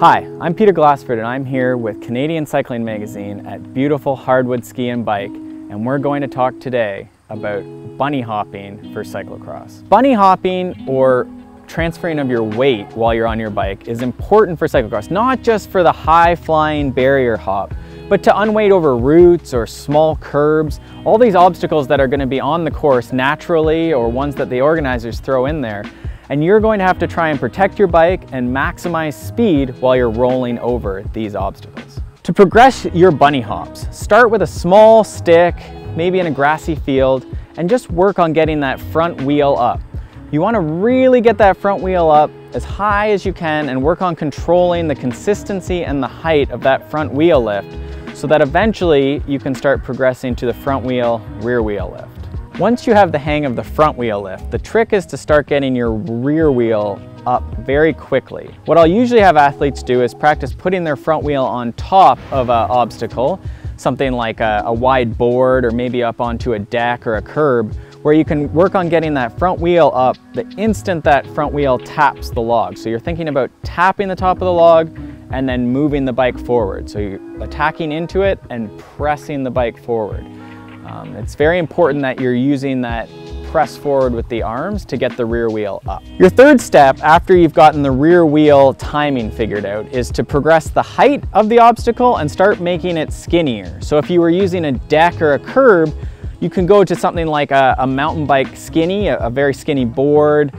Hi, I'm Peter Glassford and I'm here with Canadian Cycling Magazine at beautiful Hardwood Ski and Bike, and we're going to talk today about bunny hopping for cyclocross. Bunny hopping, or transferring of your weight while you're on your bike, is important for cyclocross, not just for the high flying barrier hop, but to unweight over roots or small curbs, all these obstacles that are going to be on the course naturally or ones that the organizers throw in there. And you're going to have to try and protect your bike and maximize speed while you're rolling over these obstacles. To progress your bunny hops, start with a small stick, maybe in a grassy field, and just work on getting that front wheel up. You want to really get that front wheel up as high as you can and work on controlling the consistency and the height of that front wheel lift so that eventually you can start progressing to the front wheel, rear wheel lift. Once you have the hang of the front wheel lift, the trick is to start getting your rear wheel up very quickly. What I'll usually have athletes do is practice putting their front wheel on top of an obstacle, something like a wide board or maybe up onto a deck or a curb, where you can work on getting that front wheel up the instant that front wheel taps the log. So you're thinking about tapping the top of the log and then moving the bike forward. So you're attacking into it and pressing the bike forward. It's very important that you're using that press forward with the arms to get the rear wheel up. Your third step, after you've gotten the rear wheel timing figured out, is to progress the height of the obstacle and start making it skinnier. So if you were using a deck or a curb, you can go to something like a mountain bike skinny, a very skinny board,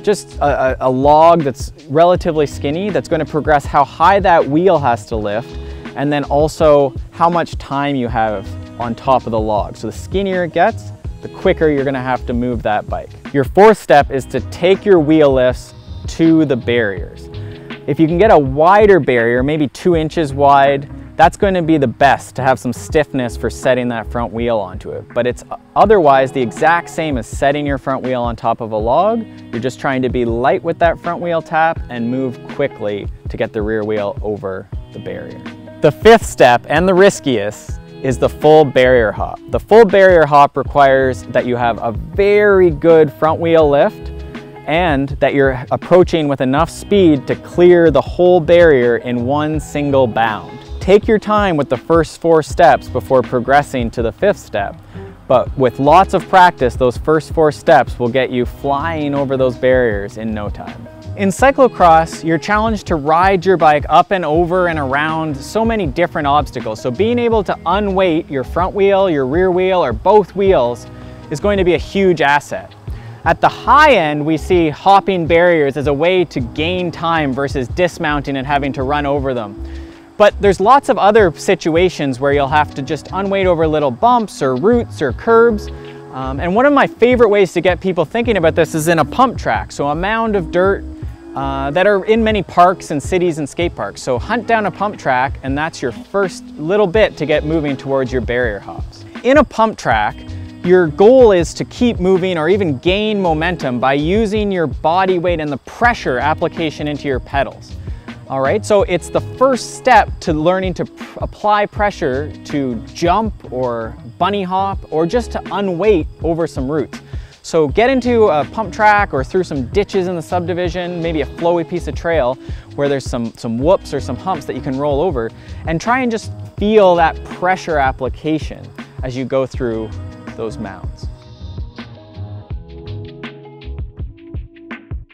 just a log that's relatively skinny that's going to progress how high that wheel has to lift, and then also how much time you have on top of the log. So the skinnier it gets, the quicker you're going to have to move that bike. Your fourth step is to take your wheel lifts to the barriers. If you can get a wider barrier, maybe 2 inches wide, that's going to be the best to have some stiffness for setting that front wheel onto it. But it's otherwise the exact same as setting your front wheel on top of a log. You're just trying to be light with that front wheel tap and move quickly to get the rear wheel over the barrier. The fifth step, and the riskiest, is the full barrier hop. The full barrier hop requires that you have a very good front wheel lift and that you're approaching with enough speed to clear the whole barrier in one single bound. Take your time with the first 4 steps before progressing to the 5th step, but with lots of practice, those first 4 steps will get you flying over those barriers in no time. In cyclocross, you're challenged to ride your bike up and over and around so many different obstacles. So being able to unweight your front wheel, your rear wheel, or both wheels is going to be a huge asset. At the high end, we see hopping barriers as a way to gain time versus dismounting and having to run over them. But there's lots of other situations where you'll have to just unweight over little bumps or roots or curbs. And one of my favorite ways to get people thinking about this is in a pump track. So a mound of dirt that are in many parks and cities and skate parks. So hunt down a pump track, and that's your first little bit to get moving towards your barrier hops. In a pump track, your goal is to keep moving or even gain momentum by using your body weight and the pressure application into your pedals. All right, so it's the first step to learning to apply pressure to jump or bunny hop or just to unweight over some roots. So get into a pump track or through some ditches in the subdivision, maybe a flowy piece of trail where there's some whoops or some humps that you can roll over, and try and just feel that pressure application as you go through those mounds.